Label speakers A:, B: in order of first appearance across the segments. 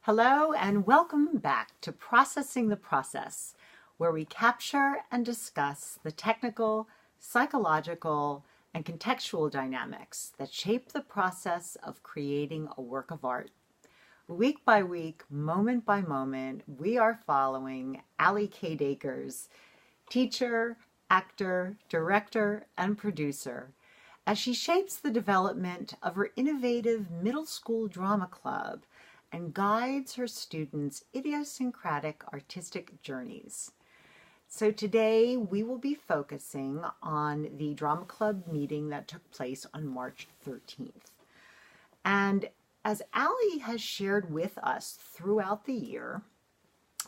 A: Hello and welcome back to Processing the Process, where we capture and discuss the technical, psychological, and contextual dynamics that shape the process of creating a work of art. Week by week, moment by moment, we are following Allie K. Dakers, teacher, actor, director, and producer, as she shapes the development of her innovative middle school drama club and guides her students' idiosyncratic artistic journeys. So today we will be focusing on the drama club meeting that took place on March 13th. And as Allie has shared with us throughout the year,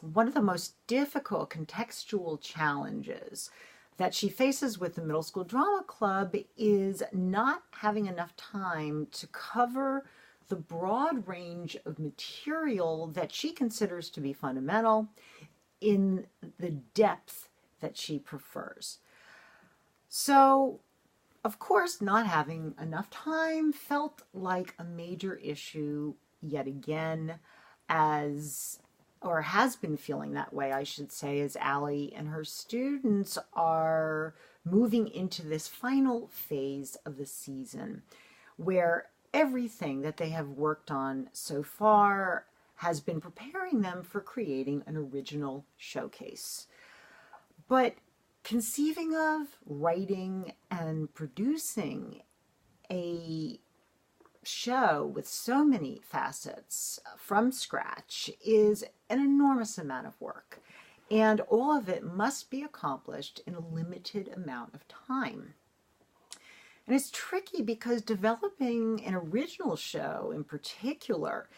A: one of the most difficult contextual challenges that she faces with the middle school drama club is not having enough time to cover the broad range of material that she considers to be fundamental in the depth that she prefers. So, of course, not having enough time felt like a major issue yet again, has been feeling that way, I should say, as Allie and her students are moving into this final phase of the season, where everything that they have worked on so far has been preparing them for creating an original showcase. But conceiving of, writing, and producing a show with so many facets from scratch is an enormous amount of work, and all of it must be accomplished in a limited amount of time. And it's tricky because developing an original show in particular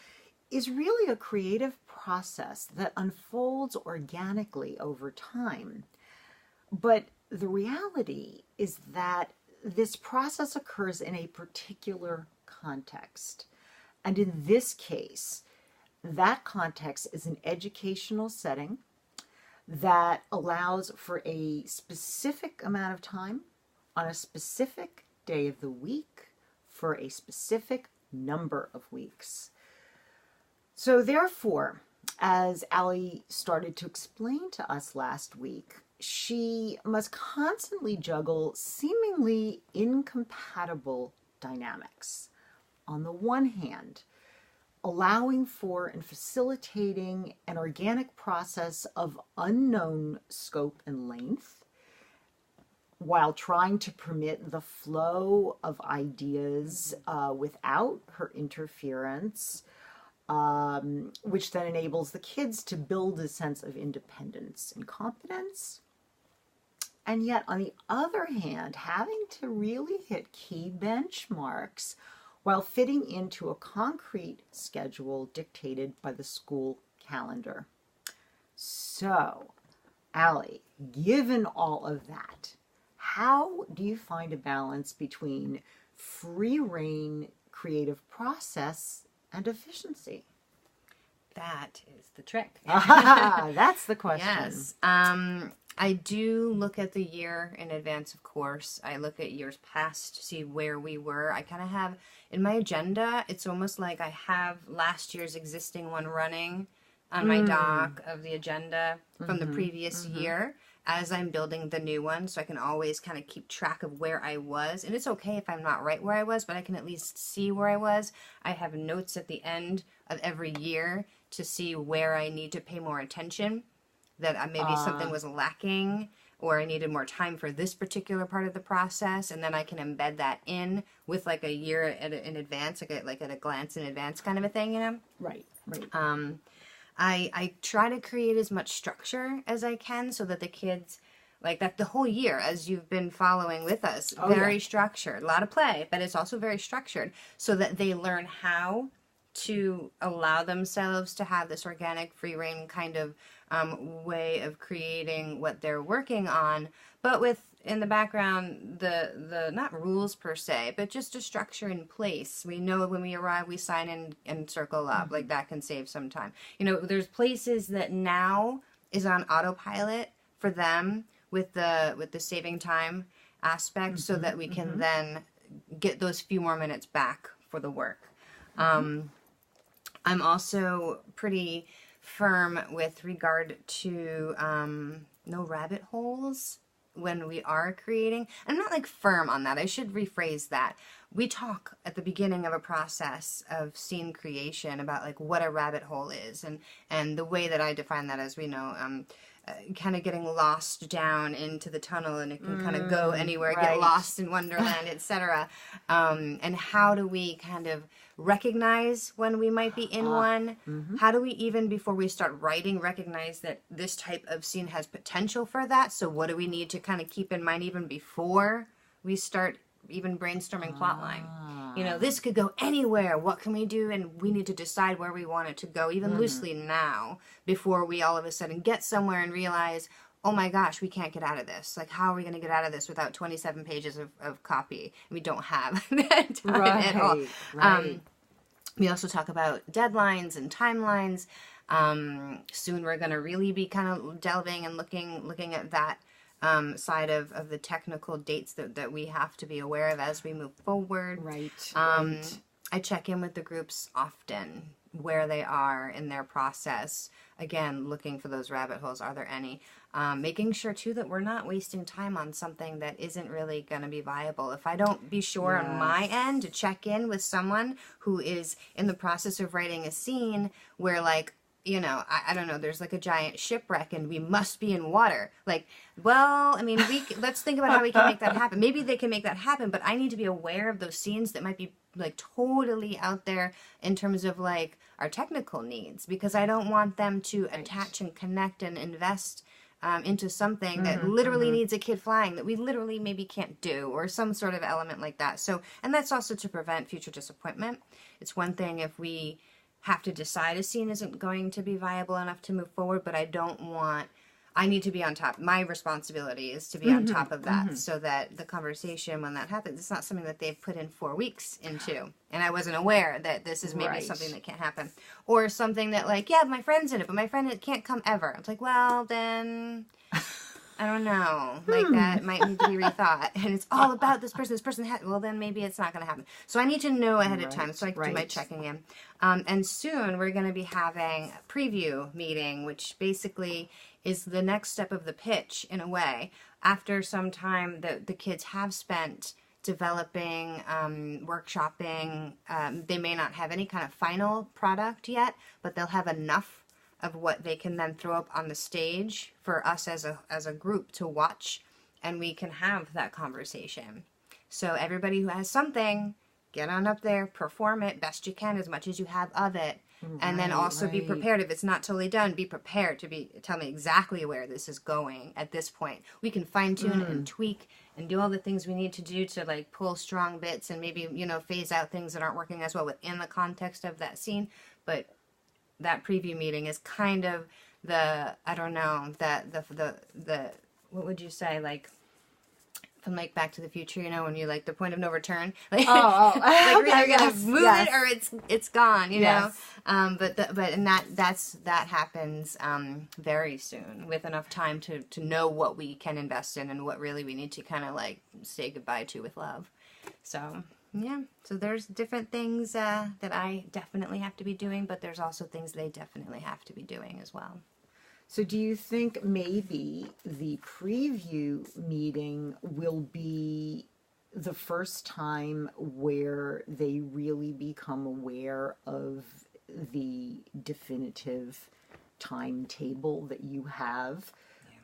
A: is really a creative process that unfolds organically over time. But the reality is that this process occurs in a particular context. And in this case, that context is an educational setting that allows for a specific amount of time on a specific day of the week for a specific number of weeks. So therefore, as Allie started to explain to us last week, she must constantly juggle seemingly incompatible dynamics. On the one hand, allowing for and facilitating an organic process of unknown scope and length, while trying to permit the flow of ideas without her interference, which then enables the kids to build a sense of independence and competence. And yet, on the other hand, having to really hit key benchmarks while fitting into a concrete schedule dictated by the school calendar. So, Allie, given all of that, how do you find a balance between free-rein creative process and efficiency?
B: That is the trick.
A: That's the question.
B: Yes. I do look at the year in advance, of course. I look at years past to see where we were. I kind of have, in my agenda, it's almost like I have last year's existing one running on my doc of the agenda from the previous year as I'm building the new one, so I can always kind of keep track of where I was. And it's okay if I'm not right where I was, but I can at least see where I was. I have notes at the end of every year to see where I need to pay more attention, that maybe something was lacking, or I needed more time for this particular part of the process, and then I can embed that in with like a year in advance, like at a glance in advance kind of a thing, you know?
A: Right.
B: I try to create as much structure as I can so that the kids, like that the whole year, as you've been following with us, very structured. A lot of play, but it's also very structured so that they learn how to allow themselves to have this organic, free-rein kind of way of creating what they're working on, but with in the background the not rules per se, but just a structure in place. We know when we arrive, we sign in and circle up. Like that can save some time. You know, there's places that now is on autopilot for them with the saving time aspect, so that we can then get those few more minutes back for the work. I'm also pretty firm with regard to no rabbit holes when we are creating. I'm not like firm on that. I should rephrase that. We talk at the beginning of a process of scene creation about like what a rabbit hole is, and the way that I define that, as we know, kind of getting lost down into the tunnel, and it can kind of go anywhere,
A: right.
B: get lost in Wonderland, etc. And how do we kind of recognize when we might be in one? How do we, even before we start writing, recognize that this type of scene has potential for that? So what do we need to kind of keep in mind even before we start even brainstorming plotline? You know, this could go anywhere. What can we do? And we need to decide where we want it to go, even loosely now, before we all of a sudden get somewhere and realize, oh my gosh, we can't get out of this. Like, how are we going to get out of this without 27 pages of copy? We don't have that time at all.
A: Right.
B: We also talk about deadlines and timelines. Soon we're going to really be kind of delving and looking at that side of the technical dates that we have to be aware of as we move forward.
A: Right.
B: I check in with the groups often, where they are in their process. Again, looking for those rabbit holes. Are there any? Making sure, too, that we're not wasting time on something that isn't really going to be viable. If I don't be sure on my end to check in with someone who is in the process of writing a scene where, like, you know, I don't know, there's like a giant shipwreck and we must be in water. Like, well, I mean, let's think about how we can make that happen. Maybe they can make that happen, but I need to be aware of those scenes that might be like totally out there in terms of like our technical needs, because I don't want them to attach and connect and invest into something that literally needs a kid flying that we literally maybe can't do, or some sort of element like that. So, and that's also to prevent future disappointment. It's one thing if we have to decide a scene isn't going to be viable enough to move forward, but I need to be on top. My responsibility is to be on top of that, so that the conversation, when that happens, it's not something that they've put in 4 weeks into, and I wasn't aware that this is maybe something that can't happen. Or something that, like, yeah, my friend's in it, but my friend can't come ever. It's like, well, then I don't know. Like, that might need to be rethought. And it's all about this person. This person well, then maybe it's not going to happen. So I need to know ahead of time, so I can do my checking in. And soon we're going to be having a preview meeting, which basically is the next step of the pitch, in a way. After some time that the kids have spent developing, workshopping, they may not have any kind of final product yet, but they'll have enough of what they can then throw up on the stage for us as a group to watch, and we can have that conversation. So everybody who has something, get on up there, perform it best you can, as much as you have of it, and then also be prepared. If it's not totally done, be prepared to tell me exactly where this is going at this point. We can fine tune and tweak and do all the things we need to do to like pull strong bits and maybe, you know, phase out things that aren't working as well within the context of that scene. But that preview meeting is kind of the, I don't know, the what would you say, like, from like Back to the Future, you know, when you like the point of no return, like, like we're either gonna move it or it's gone, you know. But that happens very soon, with enough time to know what we can invest in and what really we need to kind of like say goodbye to with love. So yeah, so there's different things that I definitely have to be doing, but there's also things they definitely have to be doing as well.
A: So do you think maybe the preview meeting will be the first time where they really become aware of the definitive timetable that you have,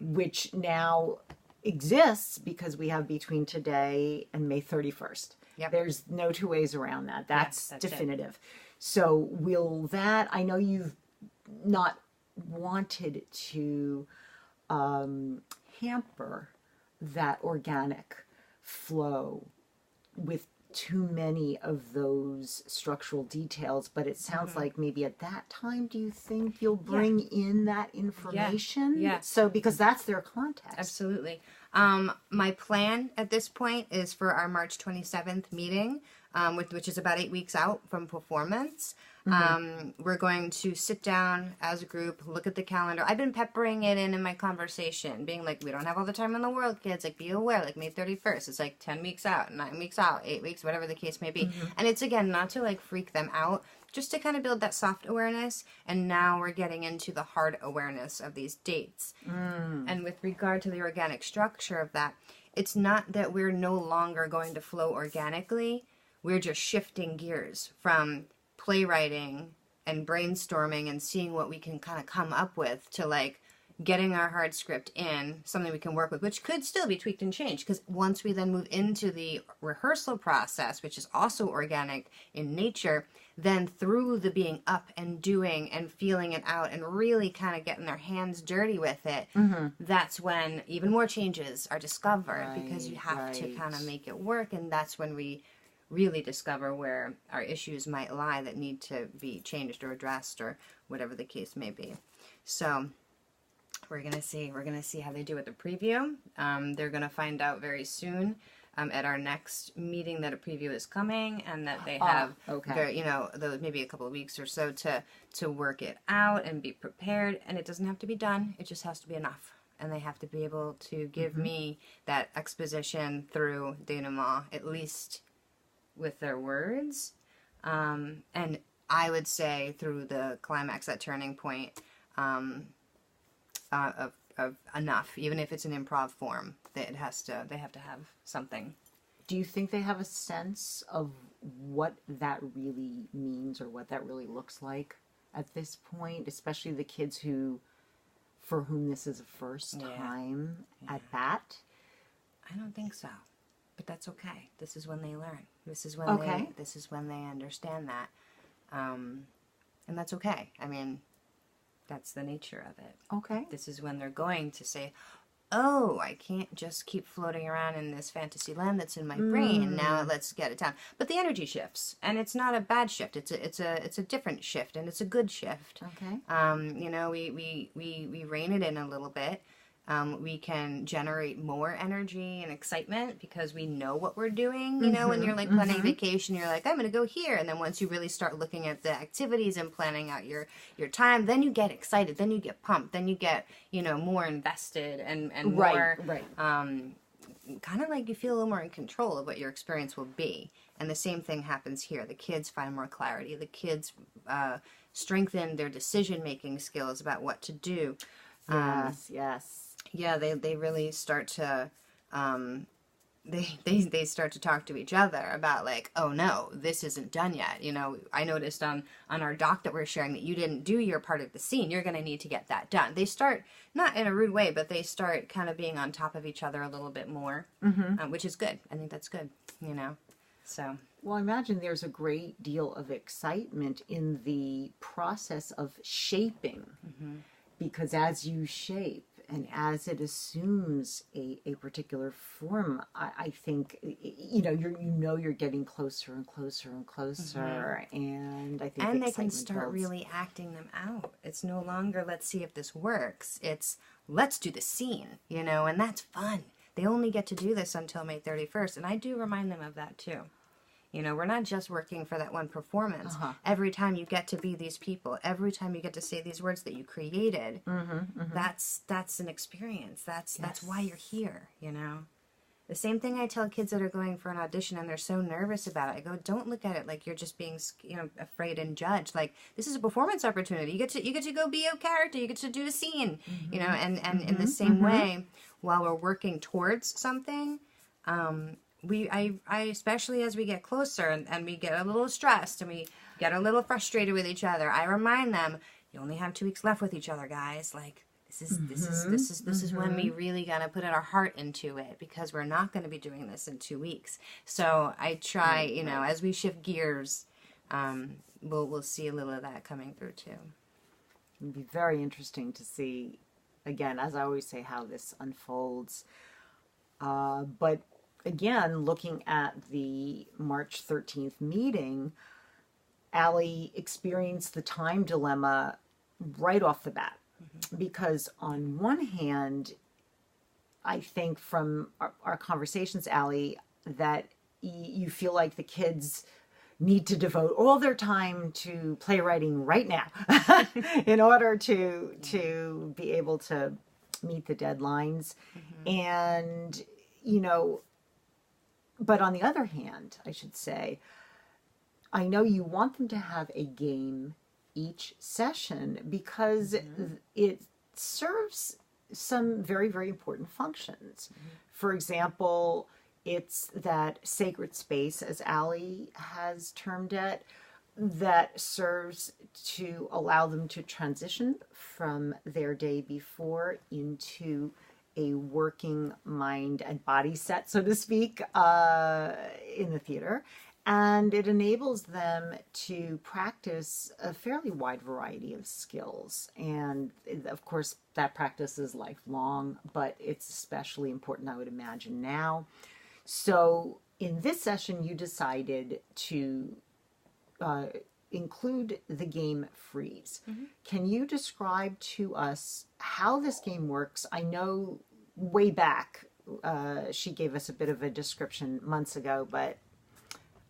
A: which now exists because we have between today and May 31st.
B: Yep.
A: There's no two ways around that. That's definitive. It. So will that, I know you've not wanted to hamper that organic flow with too many of those structural details, but it sounds like maybe at that time, do you think you'll bring in that information?
B: Yeah.
A: So, because that's their context.
B: Absolutely. My plan at this point is for our March 27th meeting, which is about 8 weeks out from performance. We're going to sit down as a group, look at the calendar. I've been peppering it in my conversation, being like, we don't have all the time in the world, kids. Like, be aware, like May 31st, it's like 10 weeks out, 9 weeks out, 8 weeks, whatever the case may be. And it's, again, not to like freak them out, just to kind of build that soft awareness. And now we're getting into the hard awareness of these dates. And with regard to the organic structure of that, it's not that we're no longer going to flow organically. We're just shifting gears from playwriting and brainstorming and seeing what we can kind of come up with to like getting our hard script in, something we can work with, which could still be tweaked and changed. Because once we then move into the rehearsal process, which is also organic in nature, then through the being up and doing and feeling it out and really kind of getting their hands dirty with it, that's when even more changes are discovered, because you have to kind of make it work. And that's when we really discover where our issues might lie that need to be changed or addressed or whatever the case may be. So we're gonna see how they do with the preview. They're gonna find out very soon at our next meeting that a preview is coming, and that they have very, those maybe a couple of weeks or so to work it out and be prepared. And it doesn't have to be done; it just has to be enough. And they have to be able to give me that exposition through denouement, at least with their words, and I would say through the climax, that turning point of enough, even if it's an improv form, they have to have something.
A: Do you think they have a sense of what that really means or what that really looks like at this point, especially the kids for whom this is a first time at bat?
B: I don't think so. But that's okay. This is when they learn. This is when they understand that, and that's okay. I mean, that's the nature of it.
A: Okay.
B: This is when they're going to say, "Oh, I can't just keep floating around in this fantasy land that's in my brain. Now let's get it down." But the energy shifts, and it's not a bad shift. It's a different shift, and it's a good shift.
A: Okay.
B: We rein it in a little bit. We can generate more energy and excitement because we know what we're doing. You know, when you're like planning vacation, you're like, I'm going to go here. And then once you really start looking at the activities and planning out your time, then you get excited. Then you get pumped. Then you get, more invested and more, kind of like you feel a little more in control of what your experience will be. And the same thing happens here. The kids find more clarity. The kids strengthen their decision-making skills about what to do.
A: Yes.
B: Yeah, they really start to they start to talk to each other about like, oh no, this isn't done yet. I noticed on our doc that we're sharing that you didn't do your part of the scene. You're going to need to get that done. They start, not in a rude way, but they start kind of being on top of each other a little bit more, which is good. I think that's good, so.
A: Well, I imagine there's a great deal of excitement in the process of shaping, because as you shape and as it assumes a particular form, I think, you're getting closer and closer and closer, and I think
B: they can start really acting them out. It's no longer, let's see if this works. It's, let's do the scene, and that's fun. They only get to do this until May 31st, and I do remind them of that too. We're not just working for that one performance. Every time you get to be these people, every time you get to say these words that you created, that's an experience. That's why you're here, The same thing I tell kids that are going for an audition and they're so nervous about it. I go, don't look at it like you're just being, afraid and judged. Like, this is a performance opportunity. You get to go be a character. You get to do a scene, and in the same way, while we're working towards something, I especially as we get closer and we get a little stressed and we get a little frustrated with each other, I remind them, you only have 2 weeks left with each other, guys. Like, this is when we really gotta put our heart into it, because we're not gonna be doing this in 2 weeks. So I try, as we shift gears, we'll see a little of that coming through too.
A: It'd be very interesting to see, again, as I always say, how this unfolds. But again, looking at the March 13th meeting, Allie experienced the time dilemma right off the bat. Because on one hand, I think from our conversations, Allie, that you feel like the kids need to devote all their time to playwriting right now in order to be able to meet the deadlines. And, but on the other hand, I should say, I know you want them to have a game each session because it serves some very, very important functions. For example, it's that sacred space, as Allie has termed it, that serves to allow them to transition from their day before into a working mind and body set, so to speak, in the theater. And it enables them to practice a fairly wide variety of skills. And of course, that practice is lifelong, but it's especially important, I would imagine, now. So in this session, you decided to include the game freeze. Can you describe to us how this game works? I know way back she gave us a bit of a description months ago, but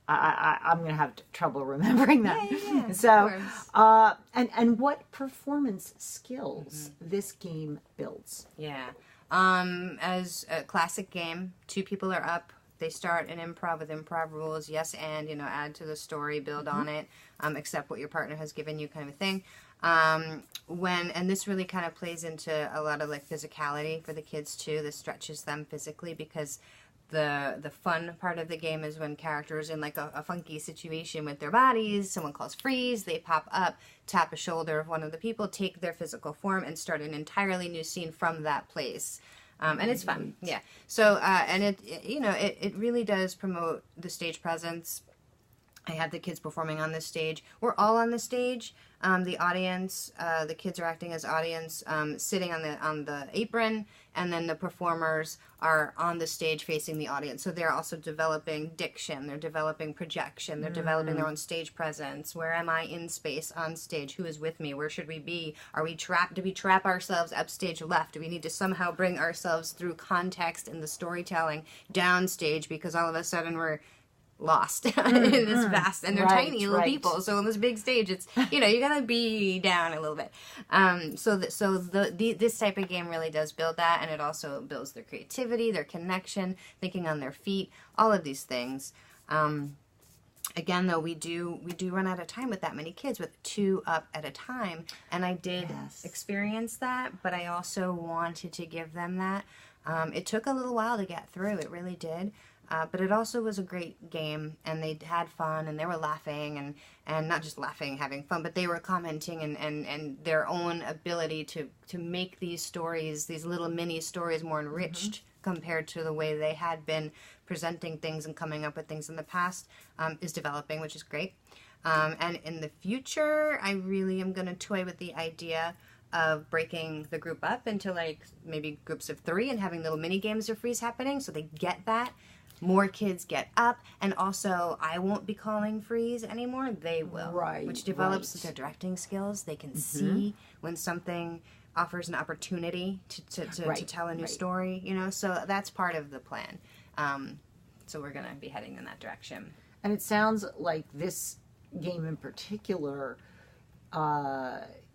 A: I'm going to have trouble remembering that.
B: Yeah,
A: so, and what performance skills this game builds.
B: Yeah. As a classic game, two people are up. They start an improv with improv rules. Yes, and, add to the story, build on it, accept what your partner has given you, kind of a thing. And this really kind of plays into a lot of like physicality for the kids too. This stretches them physically because the fun part of the game is when characters in like a funky situation with their bodies, someone calls freeze, they pop up, tap a shoulder of one of the people, take their physical form, and start an entirely new scene from that place. And it's fun, yeah. So, and it really does promote the stage presence. I have the kids performing on this stage. We're all on the stage. The audience, the kids are acting as audience, sitting on the apron, and then the performers are on the stage facing the audience. So they're also developing diction, they're developing projection, they're developing their own stage presence. Where am I in space, on stage? Who is with me? Where should we be? Are we trapped? Do we trap ourselves upstage left? Do we need to somehow bring ourselves through context in the storytelling downstage because all of a sudden we're lost in this vast, and they're tiny little people, so on this big stage it's you gotta be down a little bit. This type of game really does build that, and it also builds their creativity, their connection, thinking on their feet, all of these things. Again, though, we do run out of time with that many kids, with 2 up at a time, and I did experience that, but I also wanted to give them that. It took a little while to get through, it really did. But it also was a great game, and they had fun, and they were laughing, and not just laughing, having fun, but they were commenting, and their own ability to make these stories, these little mini stories, more enriched compared to the way they had been presenting things and coming up with things in the past, is developing, which is great. And in the future, I really am going to toy with the idea of breaking the group up into like maybe groups of 3 and having little mini games of freeze happening, so they get that. More kids get up, and also I won't be calling freeze anymore, they will.
A: Right.
B: Which develops their directing skills. They can see when something offers an opportunity to tell a new story, so that's part of the plan. So we're going to be heading in that direction.
A: And it sounds like this game in particular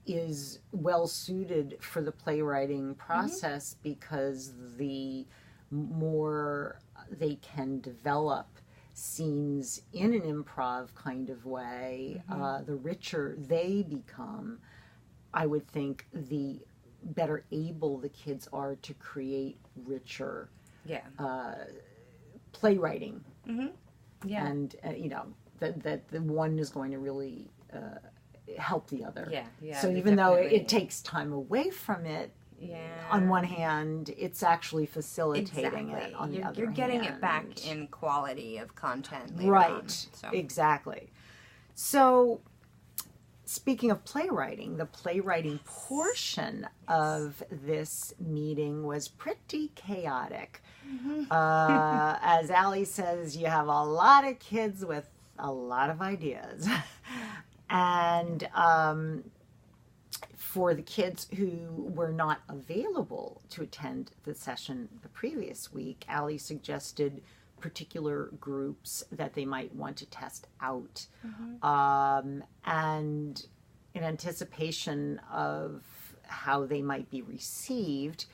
A: is well suited for the playwriting process because the more they can develop scenes in an improv kind of way, the richer they become. I would think the better able the kids are to create richer playwriting.
B: Yeah.
A: And, that the one is going to really help the other.
B: Yeah.
A: So even though it takes time away from it, on one hand, it's actually facilitating it. On the other hand,
B: you're getting it back in quality of content later on, so.
A: Exactly. So, speaking of playwriting, the playwriting portion of this meeting was pretty chaotic. As Allie says, you have a lot of kids with a lot of ideas, and for the kids who were not available to attend the session the previous week, Allie suggested particular groups that they might want to test out. And in anticipation of how they might be received,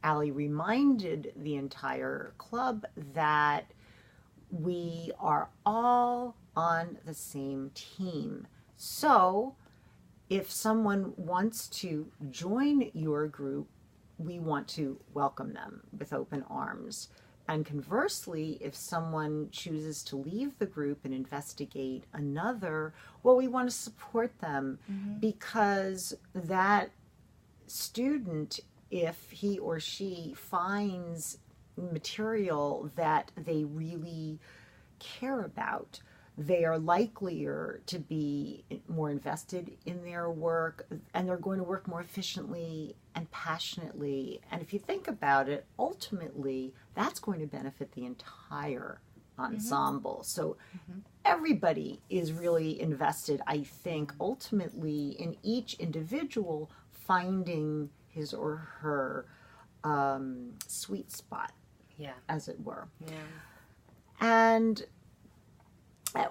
A: Allie reminded the entire club that we are all on the same team. So if someone wants to join your group, we want to welcome them with open arms. And conversely, if someone chooses to leave the group and investigate another, well, we want to support them because that student, if he or she finds material that they really care about, they are likelier to be more invested in their work, and they're going to work more efficiently and passionately. And if you think about it, ultimately, that's going to benefit the entire ensemble. So everybody is really invested, I think, ultimately in each individual finding his or her sweet spot, as it were. And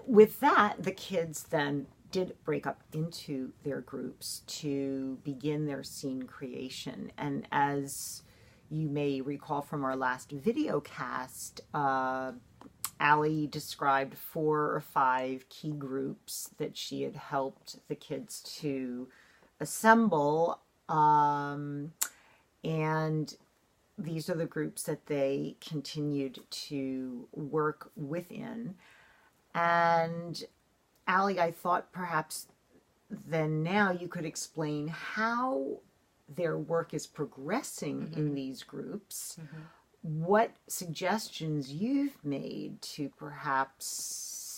A: with that, the kids then did break up into their groups to begin their scene creation. And as you may recall from our last video cast, Allie described 4 or 5 key groups that she had helped the kids to assemble. And these are the groups that they continued to work within. And Allie, I thought perhaps then now you could explain how their work is progressing in these groups, what suggestions you've made to perhaps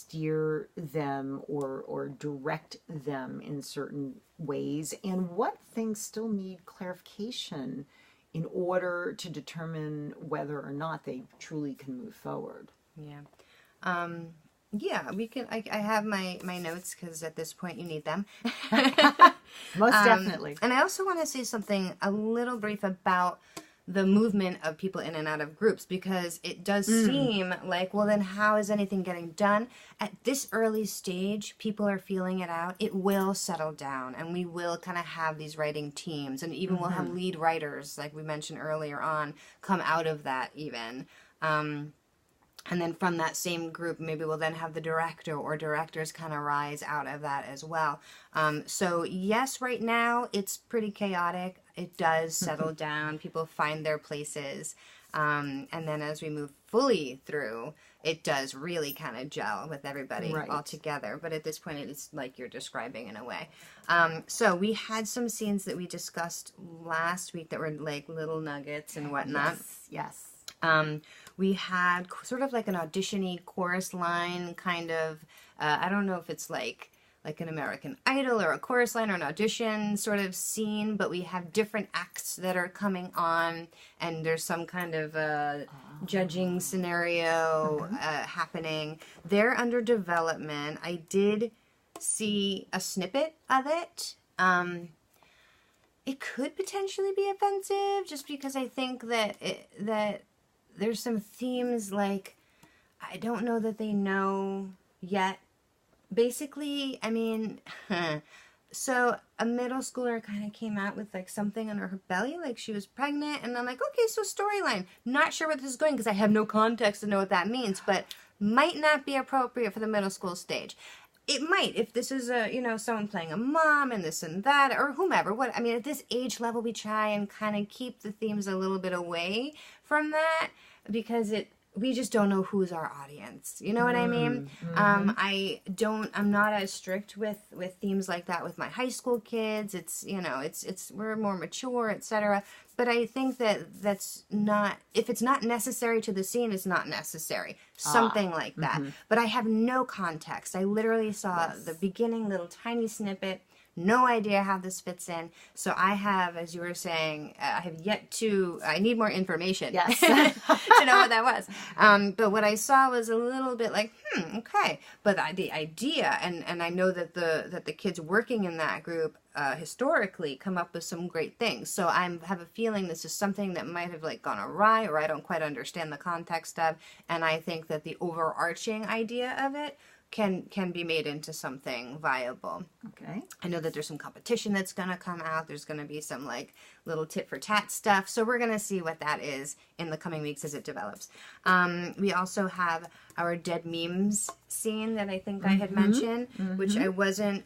A: steer them or direct them in certain ways, and what things still need clarification in order to determine whether or not they truly can move forward.
B: Yeah, we can. I have my notes because at this point you need them.
A: Most definitely.
B: And I also want to say something a little brief about the movement of people in and out of groups, because it does seem like, well, then how is anything getting done? At this early stage, people are feeling it out. It will settle down, and we will kind of have these writing teams, and even we'll have lead writers, like we mentioned earlier on, come out of that even. And then from that same group, maybe we'll then have the director or directors kind of rise out of that as well. So yes, right now it's pretty chaotic. It does settle down. People find their places. And then as we move fully through, it does really kind of gel with everybody all together. But at this point, it's like you're describing in a way. So we had some scenes that we discussed last week that were like little nuggets and whatnot.
A: Yes.
B: We had sort of like an audition-y chorus line kind of, I don't know if it's like an American Idol or a chorus line or an audition sort of scene, but we have different acts that are coming on, and there's some kind of judging scenario happening. They're under development. I did see a snippet of it. It could potentially be offensive just because I think that there's some themes like I don't know that they know yet. Basically, I mean, so a middle schooler kind of came out with like something under her belly, like she was pregnant, and I'm like, okay, so storyline. Not sure where this is going because I have no context to know what that means, but might not be appropriate for the middle school stage. It might, if this is someone playing a mom and this and that, or whomever. At this age level, we try and kind of keep the themes a little bit away from that because we just don't know who's our audience. You know what I mean? I'm not as strict with themes like that with my high school kids. It's we're more mature, etc. But I think that's not, if it's not necessary to the scene, it's not necessary. Something like that. But I have no context. I literally saw the beginning little tiny snippet. No idea how this fits in. So I have, as you were saying, I need more information to know what that was. But what I saw was a little bit like, okay. But the idea, and I know that the kids working in that group historically come up with some great things. So I have a feeling this is something that might have like gone awry, or I don't quite understand the context of. And I think that the overarching idea of it can be made into something viable.
A: Okay.
B: I know that there's some competition that's going to come out. There's going to be some like little tit for tat stuff. So we're going to see what that is in the coming weeks as it develops. We also have our dead memes scene that I think I had mentioned, which I wasn't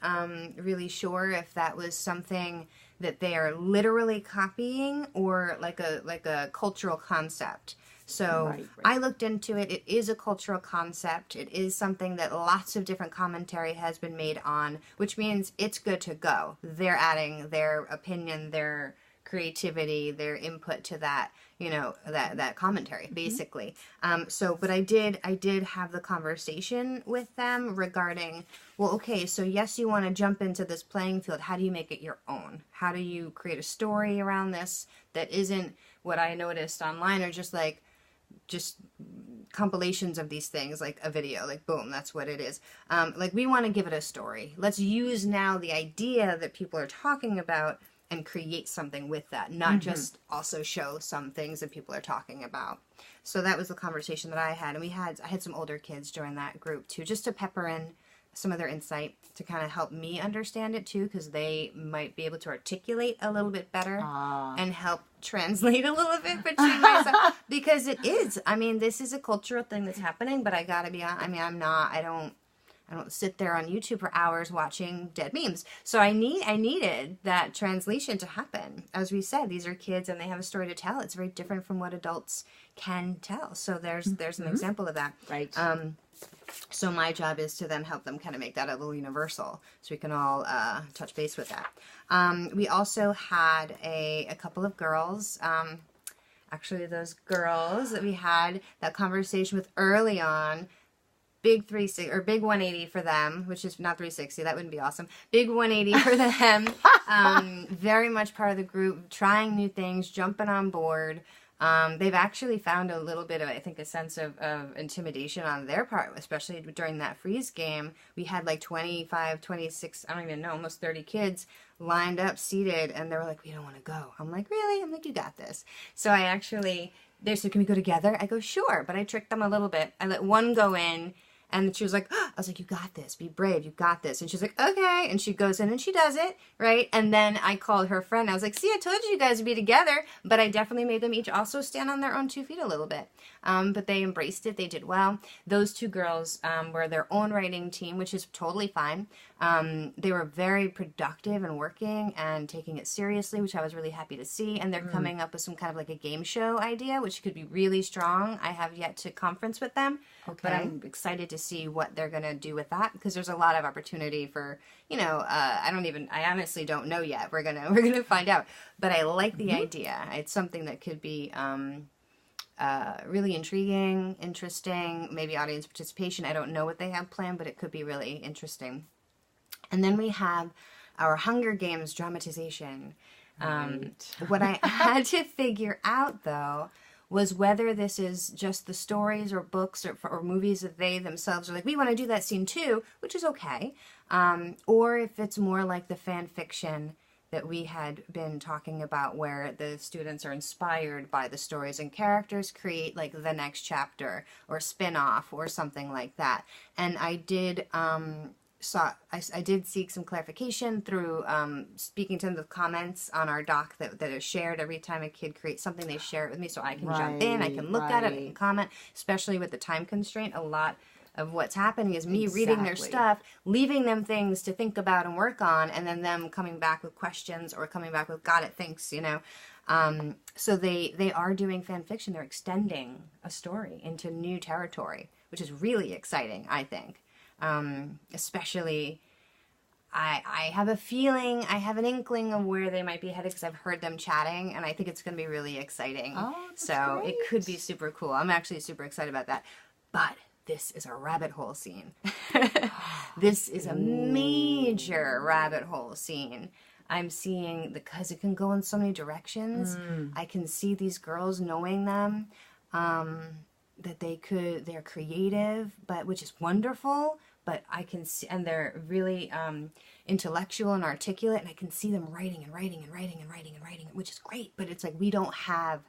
B: really sure if that was something that they are literally copying or like a cultural concept. So
A: Right.
B: I looked into it. It is a cultural concept. It is something that lots of different commentary has been made on, which means it's good to go. They're adding their opinion, their creativity, their input to that, that commentary, basically. But I did have the conversation with them regarding, well, okay, so yes, you want to jump into this playing field. How do you make it your own? How do you create a story around this that isn't what I noticed online, or just compilations of these things, like a video, like boom, that's what it is. We want to give it a story. Let's use now the idea that people are talking about and create something with that, not just also show some things that people are talking about. So that was the conversation that I had, and I had some older kids join that group too, just to pepper in some of their insight to kind of help me understand it too, because they might be able to articulate a little bit better and help translate a little bit between myself, because it is, this is a cultural thing that's happening, but I gotta be honest, I don't sit there on YouTube for hours watching dead memes. So I needed that translation to happen. As we said, these are kids and they have a story to tell. It's very different from what adults can tell. So there's an example of that.
A: Right.
B: So my job is to then help them kind of make that a little universal, so we can all touch base with that. We also had a couple of girls, actually those girls that we had that conversation with early on, big 360 or big 180 for them, which is not 360, that wouldn't be awesome. Big 180 for them. Very much part of the group, trying new things, jumping on board. They've actually found a little bit of, I think, a sense of intimidation on their part, especially during that freeze game. We had like 25, 26, I don't even know, almost 30 kids lined up, seated, and they were like, we don't want to go. I'm like, really? I'm like, you got this. So I actually, they said, can we go together? I go, sure, but I tricked them a little bit. I let one go in, and she was like, I was like, you got this. Be brave. You got this. And she's like, okay. And she goes in and she does it, right? And then I called her friend. I was like, see, I told you guys would be together. But I definitely made them each also stand on their own 2 feet a little bit. But they embraced it. They did well. Those 2 girls were their own writing team, which is totally fine. They were very productive and working and taking it seriously, which I was really happy to see. And they're coming up with some kind of like a game show idea, which could be really strong. I have yet to conference with them. Okay. But I'm excited to see what they're going to do with that, because there's a lot of opportunity for, I honestly don't know yet. We're going to find out. But I like the idea. It's something that could be really intriguing, interesting, maybe audience participation. I don't know what they have planned, but it could be really interesting. And then we have our Hunger Games dramatization. Right. What I had to figure out, though, was whether this is just the stories or books or movies that they themselves are like, we want to do that scene too, which is okay, or if it's more like the fan fiction that we had been talking about, where the students are inspired by the stories and characters create like the next chapter or spin-off or something like that. And I did I did seek some clarification through speaking to the comments on our doc that are shared every time a kid creates something. They share it with me so I can jump in, I can look at it, I can comment, especially with the time constraint. A lot of what's happening is me reading their stuff, leaving them things to think about and work on, and then them coming back with questions or coming back with, got it, thanks, So they are doing fan fiction. They're extending a story into new territory, which is really exciting, I think. Especially, I have a feeling, I have an inkling of where they might be headed, because I've heard them chatting, and I think it's going to be really exciting.
A: Oh,
B: so
A: great.
B: It could be super cool. I'm actually super excited about that. But this is a rabbit hole scene. This is a major rabbit hole scene. I'm seeing, because it can go in so many directions. I can see these girls knowing them. That they're creative, but which is wonderful, but I can see, and they're really intellectual and articulate, and I can see them writing, which is great, but it's like, we don't have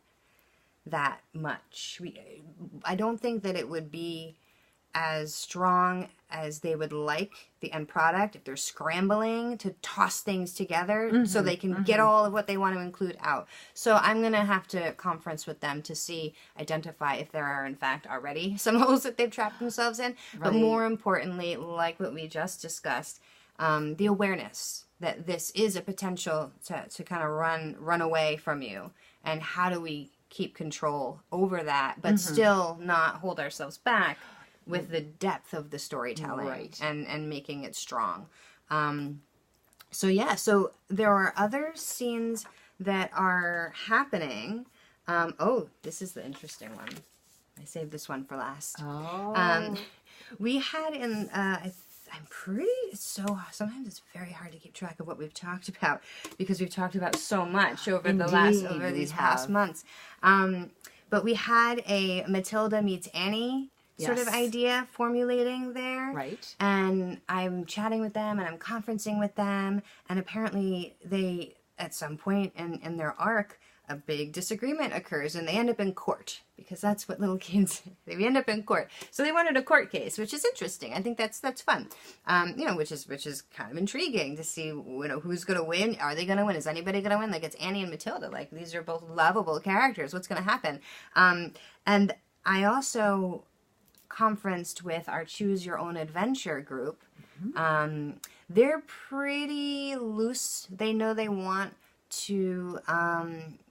B: that much. I don't think that it would be as strong as they would like the end product, if they're scrambling to toss things together so they can get all of what they want to include out. So I'm going to have to conference with them to identify if there are in fact already some holes that they've trapped themselves in. Right. But more importantly, like what we just discussed, the awareness that this is a potential to kind of run away from you. And how do we keep control over that, but still not hold ourselves back with the depth of the storytelling and making it strong. So there are other scenes that are happening. This is the interesting one. I saved this one for last. We had sometimes it's very hard to keep track of what we've talked about because we've talked about so much over these past months. But we had a Matilda meets Annie sort of idea formulating there.
A: Right.
B: And I'm chatting with them and I'm conferencing with them. And apparently they, at some point in their arc, a big disagreement occurs and they end up in court because that's what little kids, they end up in court. So they wanted a court case, which is interesting. I think that's fun. Which is kind of intriguing to see, who's going to win. Are they going to win? Is anybody going to win? Like, it's Annie and Matilda. Like, these are both lovable characters. What's going to happen? And I also conferenced with our Choose Your Own Adventure group. They're pretty loose. They know they want to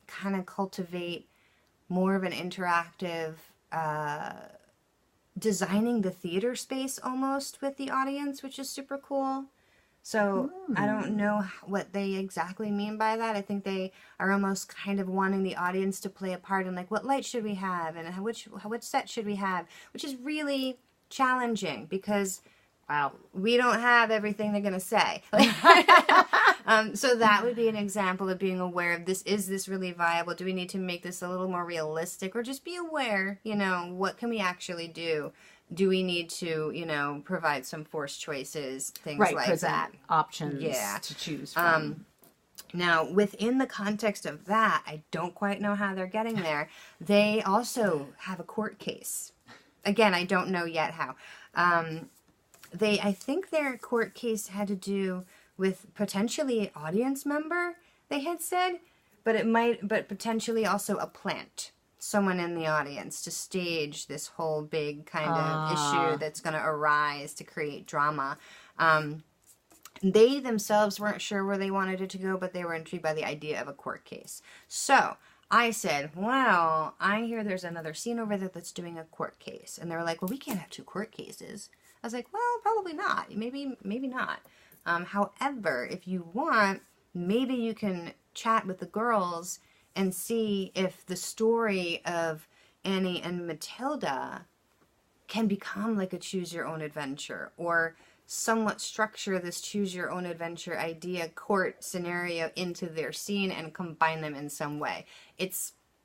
B: kind of cultivate more of an interactive designing the theater space almost with the audience, which is super cool. So I don't know what they exactly mean by that. I think they are almost kind of wanting the audience to play a part in, like, what light should we have and which set should we have, which is really challenging because we don't have everything they're going to say. So that would be an example of being aware of this. Is this really viable? Do we need to make this a little more realistic, or just be aware, what can we actually do? Do we need to, provide some forced choices, things like that?
A: Options to choose from.
B: Now, within the context of that, I don't quite know how they're getting there. They also have a court case. Again, I don't know yet how. I think their court case had to do with potentially audience member, they had said, but potentially also a plant, someone in the audience to stage this whole big kind of issue that's going to arise to create drama. They themselves weren't sure where they wanted it to go, but they were intrigued by the idea of a court case. So I said, well, I hear there's another scene over there that's doing a court case. And they were like, well, we can't have two court cases. I was like, well, probably not. Maybe not. However, if you want, maybe you can chat with the girls and see if the story of Annie and Matilda can become like a choose your own adventure, or somewhat structure this choose your own adventure idea court scenario into their scene and combine them in some way.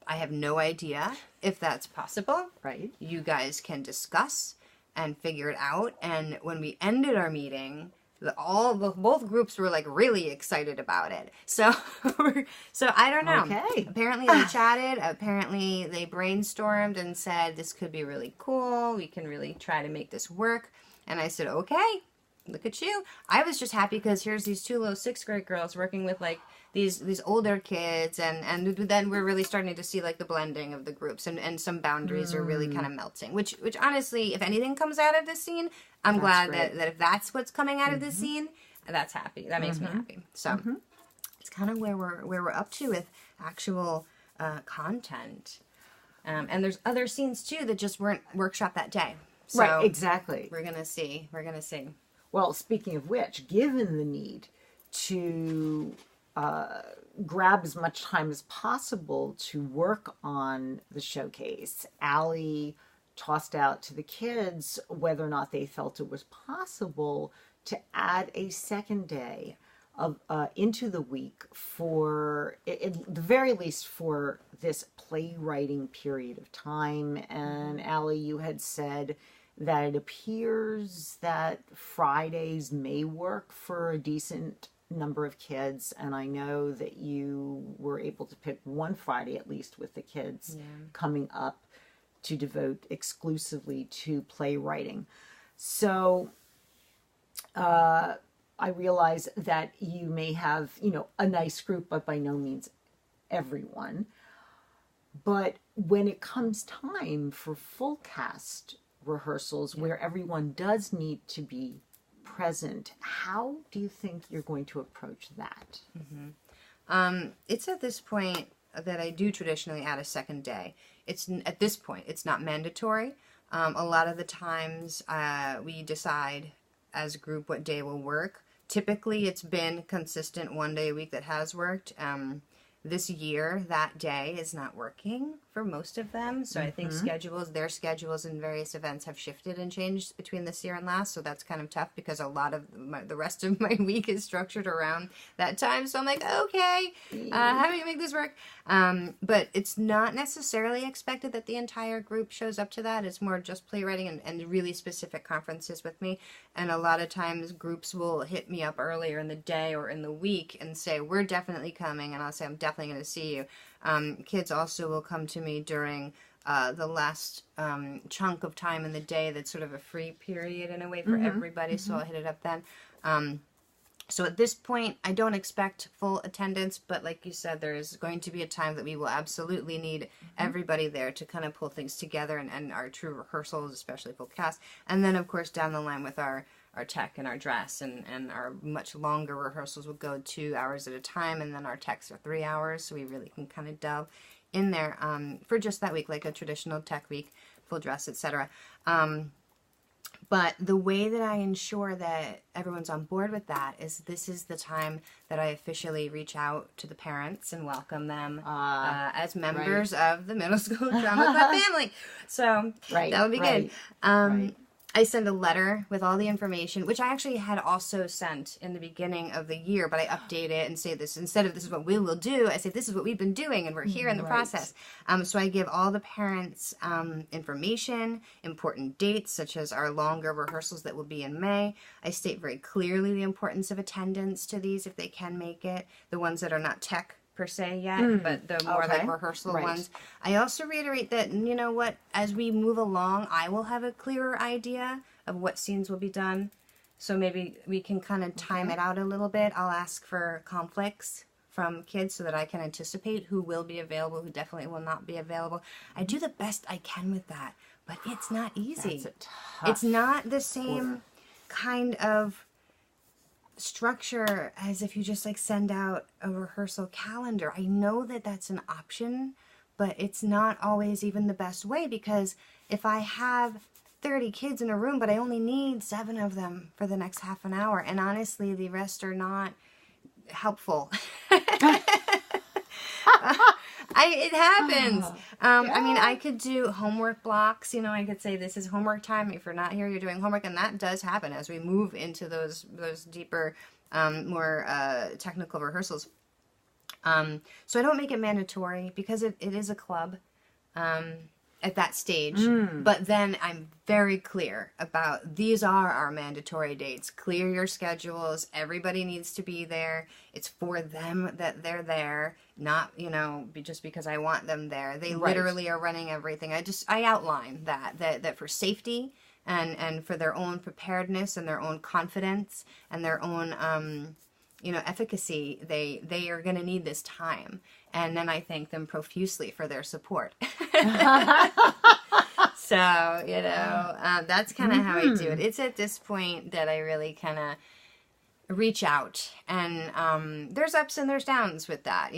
B: I have no idea if that's possible.
A: Right. You
B: guys can discuss and figure it out. And when we ended our meeting, both groups were like really excited about it. So I don't know.
A: Okay.
B: Apparently they chatted. Apparently they brainstormed and said, this could be really cool. We can really try to make this work. And I said, okay, look at you. I was just happy because here's these two little 6th grade girls working with like these older kids, and then we're really starting to see like the blending of the groups, and some boundaries are really kind of melting, which honestly, if anything comes out of this scene, I'm glad that if that's what's coming out of this scene, that's happy. That makes me happy. So it's kind of where we're up to with actual content. And there's other scenes too that just weren't workshopped that day. So
A: right, exactly.
B: We're gonna see.
A: Well, speaking of which, given the need to grab as much time as possible to work on the showcase, Allie tossed out to the kids whether or not they felt it was possible to add a second day of into the week for, at the very least, for this playwriting period of time. And Allie, you had said that it appears that Fridays may work for a decent number of kids, and I know that you were able to pick one Friday at least with the kids coming up to devote exclusively to playwriting. So I realize that you may have, a nice group, but by no means everyone. But when it comes time for full cast rehearsals, where everyone does need to be present, how do you think you're going to approach that?
B: It's at this point that I do traditionally add a second day. At this point, it's not mandatory. A lot of the times we decide as a group what day will work. Typically, it's been consistent 1 day a week that has worked. This year, that day is not working for most of them. So I think their schedules and various events have shifted and changed between this year and last. So that's kind of tough because a lot of the rest of my week is structured around that time. So I'm like, okay, how do we make this work? But it's not necessarily expected that the entire group shows up to that. It's more just playwriting and really specific conferences with me. And a lot of times groups will hit me up earlier in the day or in the week and say, we're definitely coming. And I'll say, I'm definitely going to see you. Kids also will come to me during the last chunk of time in the day that's sort of a free period in a way for everybody, so I'll hit it up then. So at this point, I don't expect full attendance, but like you said, there is going to be a time that we will absolutely need everybody there to kind of pull things together and our true rehearsals, especially full cast. And then, of course, down the line with our tech and our dress and our much longer rehearsals will go 2 hours at a time, and then our techs are 3 hours, so we really can kind of delve in there for just that week, like a traditional tech week, full dress, etc. But the way that I ensure that everyone's on board with that is this is the time that I officially reach out to the parents and welcome them as members of the middle school drama club family. So that would be good. I send a letter with all the information, which I actually had also sent in the beginning of the year, but I update it and say this, instead of this is what we will do, I say this is what we've been doing and we're here in the process. So I give all the parents information, important dates, such as our longer rehearsals that will be in May. I state very clearly the importance of attendance to these if they can make it, the ones that are not tech per se yet, but the more like rehearsal ones. I also reiterate that, you know what, as we move along, I will have a clearer idea of what scenes will be done. So maybe we can kind of time it out a little bit. I'll ask for conflicts from kids so that I can anticipate who will be available, who definitely will not be available. I do the best I can with that, but it's not easy. It's not the same kind of structure as if you just like send out a rehearsal calendar. I know that that's an option, but it's not always even the best way, because if I have 30 kids in a room but I only need 7 of them for the next half an hour, and honestly the rest are not helpful. It happens. I mean, I could do homework blocks. I could say this is homework time. If you're not here, you're doing homework, and that does happen as we move into those deeper, more technical rehearsals. So I don't make it mandatory because it is a club at that stage. But then I'm very clear about these are our mandatory dates. Clear your schedules. Everybody needs to be there. It's for them that they're there, not, just because I want them there. They literally are running everything. I outline that for safety and for their own preparedness and their own confidence and their own efficacy, they are going to need this time. And then I thank them profusely for their support. So, that's kind of how I do it. It's at this point that I really kind of reach out. And there's ups and there's downs with that,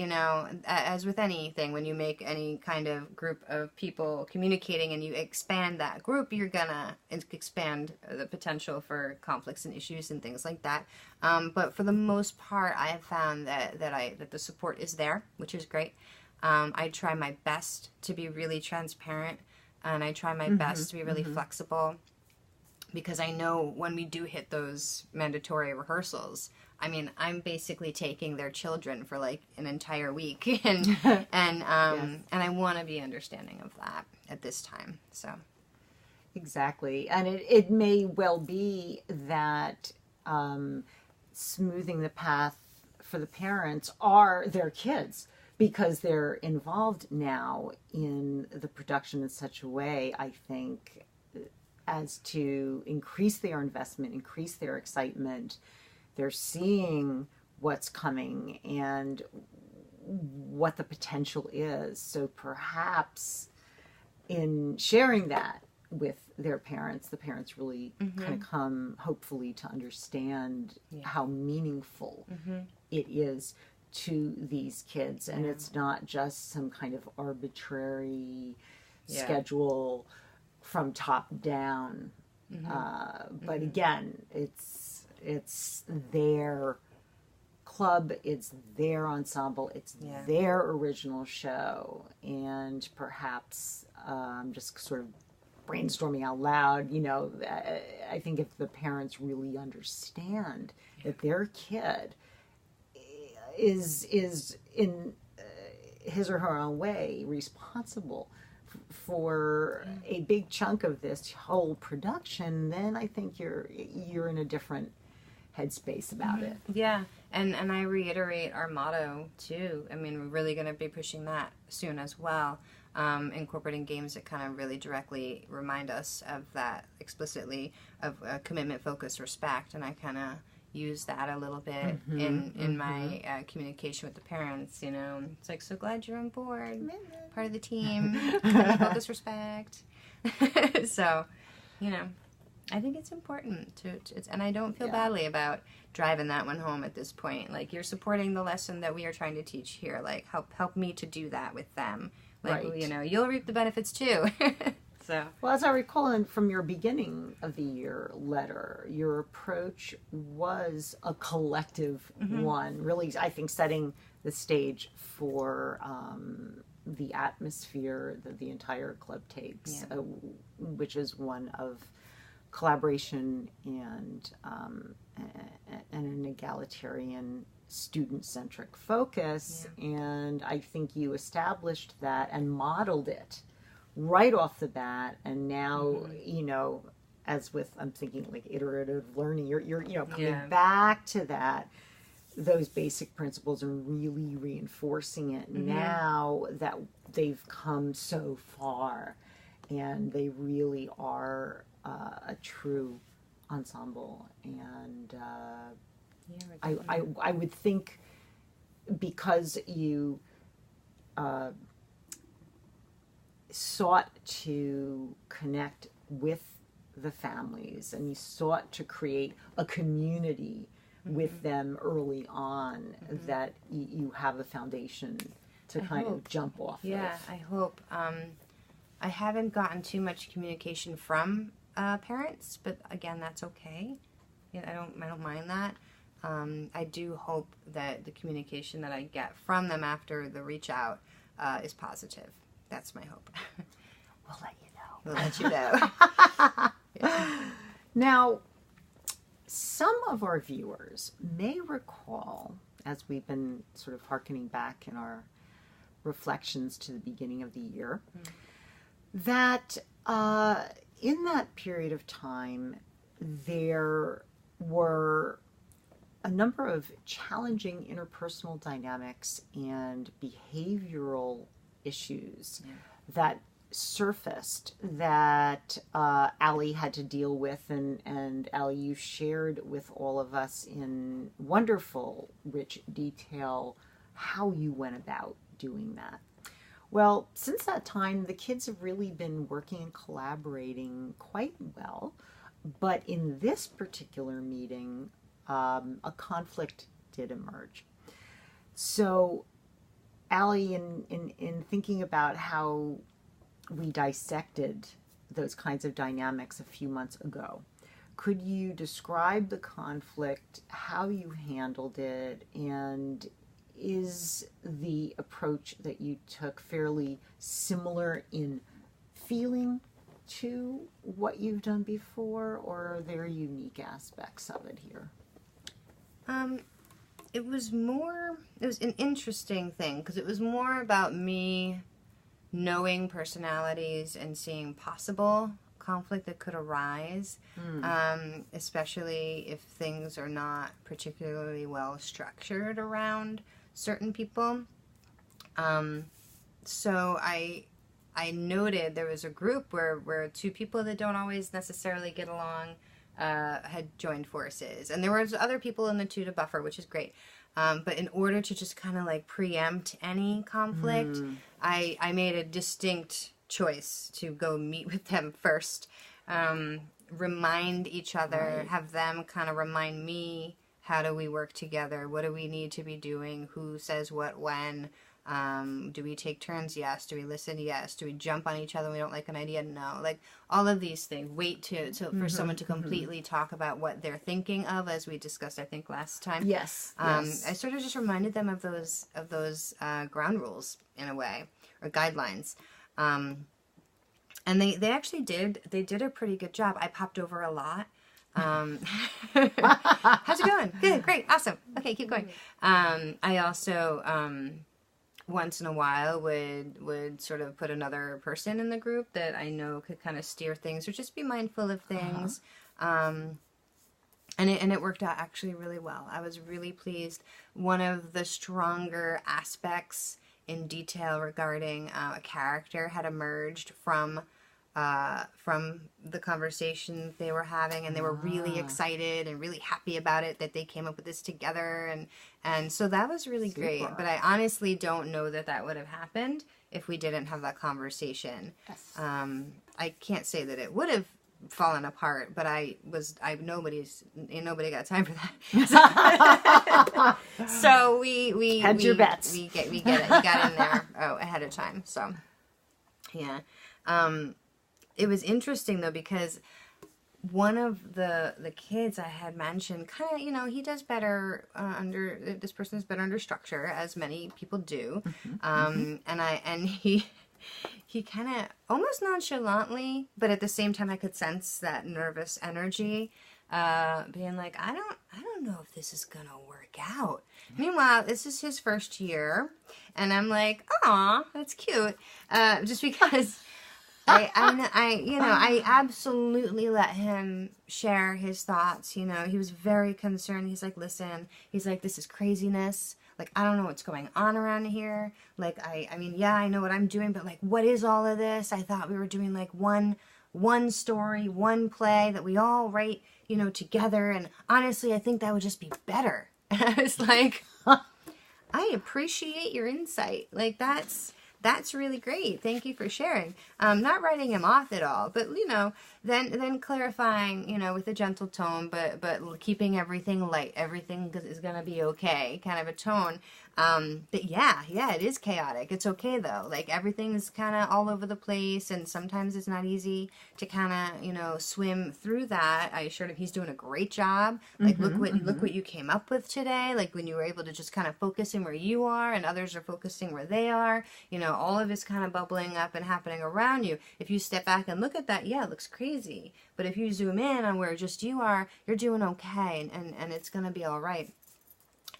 B: as with anything. When you make any kind of group of people communicating and you expand that group, you're going to expand the potential for conflicts and issues and things like that. But for the most part, I have found that the support is there, which is great. I try my best to be really transparent, and I try my best to be really flexible, because I know when we do hit those mandatory rehearsals, I mean, I'm basically taking their children for like an entire week, and I want to be understanding of that at this time. So
A: exactly, and it may well be that smoothing the path for the parents are their kids, because they're involved now in the production in such a way, I think, as to increase their investment, increase their excitement. They're seeing what's coming and what the potential is. So perhaps in sharing that with their parents, the parents really kind of come, hopefully, to understand how meaningful it is to these kids. And it's not just some kind of arbitrary schedule from top down. But again, it's their club, it's their ensemble, it's their original show. And perhaps just sort of brainstorming out loud, I think if the parents really understand that their kid is in his or her own way responsible for a big chunk of this whole production, then I think you're in a different headspace about it.
B: Yeah, and I reiterate our motto too. I mean, we're really going to be pushing that soon as well, incorporating games that kind of really directly remind us of that explicitly, of commitment, focus, respect, and I kind of use that a little bit in my communication with the parents. It's like, so glad you're on board, part of the team, focus, respect. So, I think it's important to and I don't feel badly about driving that one home at this point. Like, you're supporting the lesson that we are trying to teach here. Like, help me to do that with them. Like, you'll reap the benefits too. So,
A: well, as I recall from your beginning of the year letter, your approach was a collective one, really, I think, setting the stage for the atmosphere that the entire club takes, which is one of collaboration and an egalitarian, student-centric focus. And I think you established that and modeled it right off the bat. And now, as with, I'm thinking like iterative learning, you're coming back to those basic principles and really reinforcing it now that they've come so far and they really are a true ensemble. And I would think, because you sought to connect with the families and you sought to create a community with them early on, that you have a foundation to of jump off of.
B: Yeah, I hope. I haven't gotten too much communication from parents, but again, that's okay. I don't mind that. I do hope that the communication that I get from them after the reach out is positive. That's my hope.
A: We'll let you know.
B: We'll let you know.
A: Now, some of our viewers may recall, as we've been sort of hearkening back in our reflections to the beginning of the year, that in that period of time, there were a number of challenging interpersonal dynamics and behavioral issues that surfaced that Allie had to deal with, and Allie, you shared with all of us in wonderful, rich detail how you went about doing that. Well, since that time, the kids have really been working and collaborating quite well, but in this particular meeting, a conflict did emerge. So, Allie, in thinking about how we dissected those kinds of dynamics a few months ago, could you describe the conflict, how you handled it, and is the approach that you took fairly similar in feeling to what you've done before, or are there unique aspects of it here?
B: It was an interesting thing, because it was more about me knowing personalities and seeing possible conflict that could arise, especially if things are not particularly well structured around certain people. So I noted there was a group where two people that don't always necessarily get along had joined forces, and there was other people in the two to buffer, which is great. But in order to just kind of like preempt any conflict, I made a distinct choice to go meet with them first, remind each other, have them kind of remind me, how do we work together? What do we need to be doing? Who says what when? Do we take turns? Yes. Do we listen? Yes. Do we jump on each other when we don't like an idea? No. Like all of these things. Wait for someone to completely talk about what they're thinking of, as we discussed, I think, last time.
A: Yes.
B: I sort of just reminded them of those ground rules in a way, or guidelines. And they actually did a pretty good job. I popped over a lot. How's it going? Good, great, awesome. Okay, keep going. I also once in a while would sort of put another person in the group that I know could kind of steer things, or just be mindful of things. And it worked out actually really well. I was really pleased. One of the stronger aspects in detail regarding a character had emerged from the conversation they were having, and they were really excited and really happy about it, that they came up with this together, and so that was really great. But I honestly don't know that would have happened if we didn't have that conversation. Yes. I can't say that it would have fallen apart, but nobody got time for that. So we
A: hedge your bets.
B: We got in there ahead of time. So yeah. It was interesting though, because one of the kids I had mentioned, kind of, he does better this person is better under structure, as many people do. And he kind of almost nonchalantly, but at the same time I could sense that nervous energy, being like, I don't know if this is gonna work out. Meanwhile, this is his first year, and I'm like, aw, that's cute, just because I absolutely let him share his thoughts. He was very concerned. He's like, listen, this is craziness. Like, I don't know what's going on around here. Like, I mean, yeah, I know what I'm doing, but like, what is all of this? I thought we were doing like one story, one play that we all write, together. And honestly, I think that would just be better. And I was like, I appreciate your insight. Like, that's really great. Thank you for sharing. Not writing him off at all, but then clarifying, with a gentle tone, but keeping everything light. Everything is gonna be okay, kind of a tone. But yeah, it is chaotic. It's okay though. Like, everything's kind of all over the place, and sometimes it's not easy to kind of, swim through that. I assured him he's doing a great job. Like, look what you came up with today. Like, when you were able to just kind of focus in where you are, and others are focusing where they are. All of it's kind of bubbling up and happening around you. If you step back and look at that, yeah, it looks crazy. But if you zoom in on where just you are, you're doing okay, and it's gonna be all right.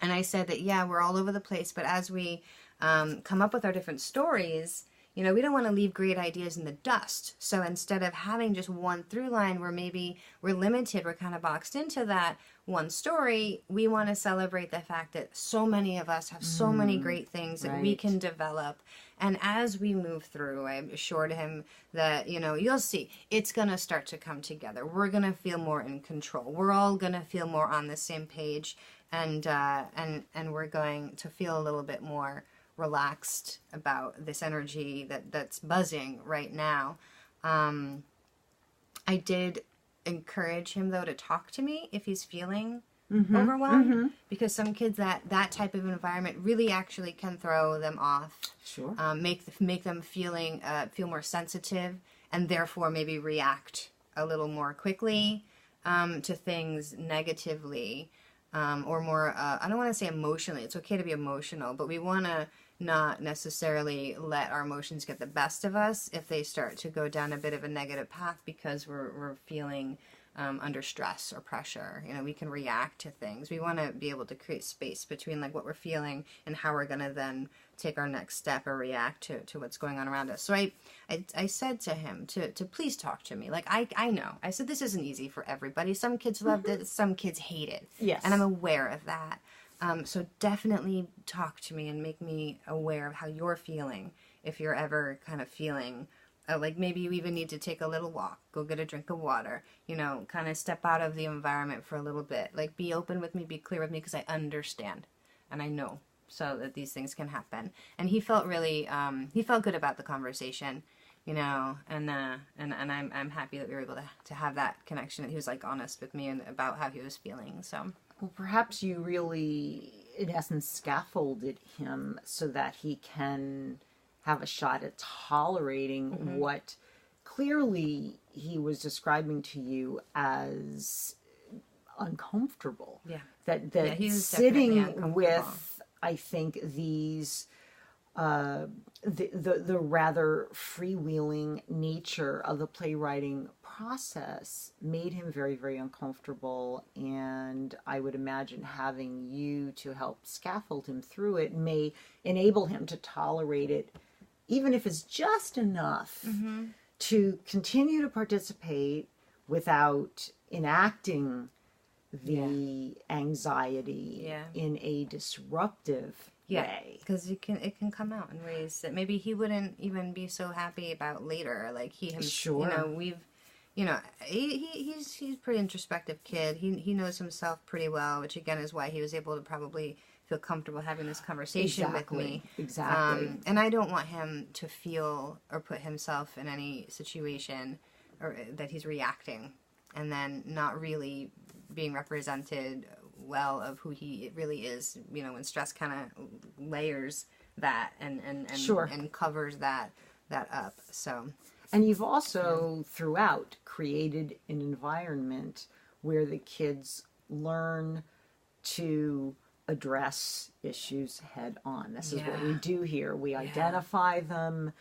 B: And I said that, yeah, we're all over the place, but as we come up with our different stories, we don't want to leave great ideas in the dust. So instead of having just one through line where maybe we're limited, we're kind of boxed into that one story, we want to celebrate the fact that so many of us have so many great things that we can develop. And as we move through, I assured him that, you'll see, it's going to start to come together. We're going to feel more in control. We're all going to feel more on the same page. And we're going to feel a little bit more relaxed about this energy that's buzzing right now. I did encourage him though to talk to me if he's feeling overwhelmed, because some kids that type of environment really actually can throw them off. Sure. Make them feel more sensitive, and therefore maybe react a little more quickly to things negatively. Or more, I don't want to say emotionally. It's okay to be emotional, but we want to not necessarily let our emotions get the best of us if they start to go down a bit of a negative path, because we're feeling under stress or pressure. We can react to things. We want to be able to create space between like what we're feeling and how we're going to then take our next step or react to what's going on around us. So I said to him to please talk to me. Like, I know. I said, this isn't easy for everybody. Some kids loved it. Some kids hate it. Yes. And I'm aware of that. So definitely talk to me and make me aware of how you're feeling. If you're ever kind of feeling like maybe you even need to take a little walk, go get a drink of water, kind of step out of the environment for a little bit. Like, be open with me, be clear with me, because I understand and I know, so that these things can happen. And he felt really, he felt good about the conversation, and I'm happy that we were able to have that connection. That he was like honest with me and about how he was feeling. So,
A: well, perhaps you really, in essence, scaffolded him so that he can have a shot at tolerating what clearly he was describing to you as uncomfortable.
B: Yeah.
A: That
B: he was
A: sitting with, I think, these the rather freewheeling nature of the playwriting process made him very, very uncomfortable, and I would imagine having you to help scaffold him through it may enable him to tolerate it, even if it's just enough to continue to participate without enacting the anxiety in a disruptive way.
B: Because it can come out in ways that maybe he wouldn't even be so happy about later. Like he himself, he's a pretty introspective kid. He knows himself pretty well, which again is why he was able to probably feel comfortable having this conversation with me.
A: Exactly.
B: And I don't want him to feel or put himself in any situation or that he's reacting and then not really being represented well of who he really is, when stress kind of layers that and covers that up. So,
A: and you've also throughout created an environment where the kids learn to address issues head on. This is what we do here. We identify them,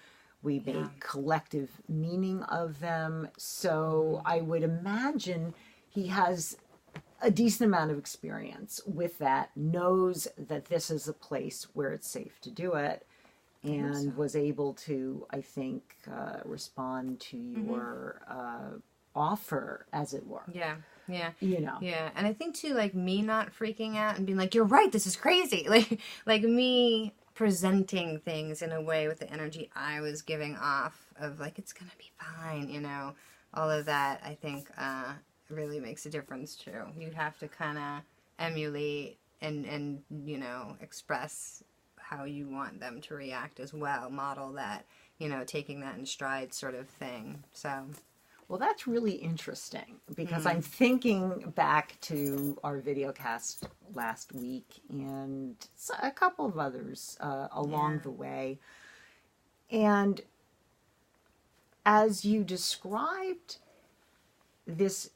A: we make collective meaning of them. So I would imagine he has a decent amount of experience with that, knows that this is a place where it's safe to do it, and was able to, I think, respond to your offer, as it were.
B: Yeah.
A: Yeah.
B: And I think too, like me not freaking out and being like, "You're right, this is crazy." Like me presenting things in a way with the energy I was giving off of like, it's gonna be fine, all of that, I think, really makes a difference too. You have to kind of emulate and express how you want them to react as well, model that, taking that in stride sort of thing. So,
A: well, that's really interesting because I'm thinking back to our videocast last week and a couple of others along the way, and as you described this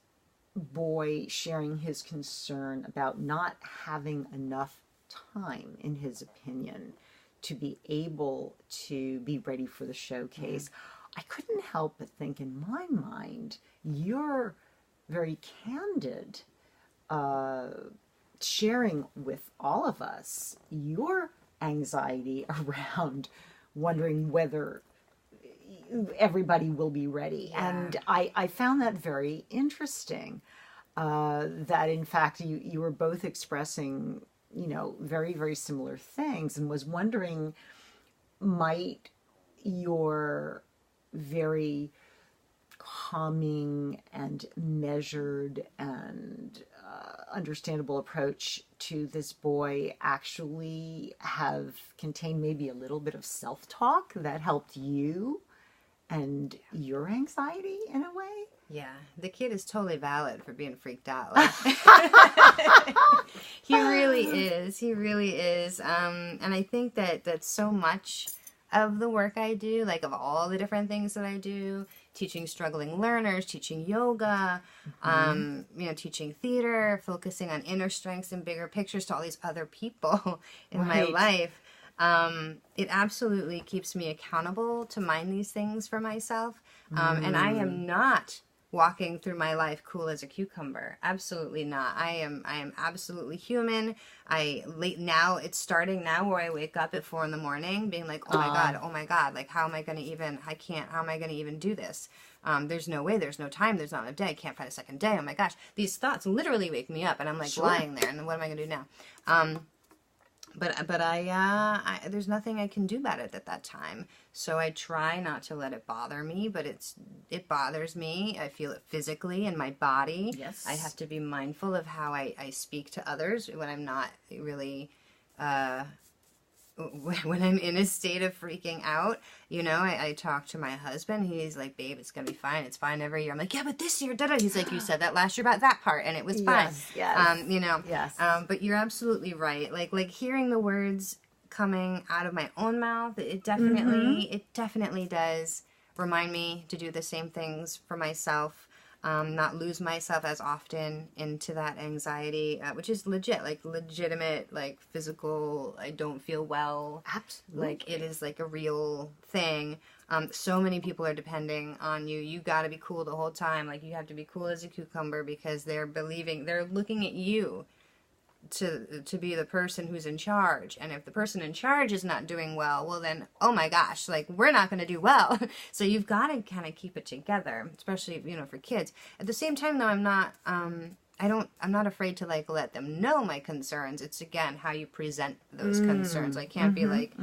A: boy sharing his concern about not having enough time, in his opinion, to be able to be ready for the showcase, I couldn't help but think in my mind, you're very candid, sharing with all of us your anxiety around wondering whether everybody will be ready. And I found that very interesting, that in fact you were both expressing, very, very similar things, and was wondering, might your very calming and measured and understandable approach to this boy actually have contained maybe a little bit of self-talk that helped you and your anxiety in a way?
B: Yeah, the kid is totally valid for being freaked out. He really is. He really is. And I think that so much of the work I do, like of all the different things that I do, teaching struggling learners, teaching yoga, teaching theater, focusing on inner strengths and bigger pictures to all these other people in my life, it absolutely keeps me accountable to mind these things for myself. And I am not walking through my life cool as a cucumber. Absolutely not. I am absolutely human. It's starting now where I wake up at 4 a.m. being like, oh my God, like how am I going to even do this? There's no way, there's no time, there's not enough day, I can't find a second day, oh my gosh. These thoughts literally wake me up and I'm like lying there and what am I going to do now? But I there's nothing I can do about it at that time. So I try not to let it bother me, but it bothers me. I feel it physically in my body.
A: Yes.
B: I have to be mindful of how I speak to others when I'm not really when I'm in a state of freaking out. You know, I talk to my husband. He's like, babe, it's going to be fine. It's fine every year. I'm like, yeah, but this year, da-da. He's like, you said that last year about that part, and it was fine.
A: Yes.
B: You know.
A: Yes.
B: But you're absolutely right. Like hearing the words coming out of my own mouth, it definitely does remind me to do the same things for myself. Not lose myself as often into that anxiety, which is legitimate, like physical, I don't feel well.
A: Absolutely.
B: Like it is like a real thing. So many people are depending on you. You got to be cool the whole time. Like you have to be cool as a cucumber because they're looking at you to be the person who's in charge. And if the person in charge is not doing well, well then, oh my gosh, like we're not going to do well. So you've got to kind of keep it together, especially, you know, for kids. At the same time though, I'm not afraid to like let them know my concerns. It's again how you present those concerns. I can't be like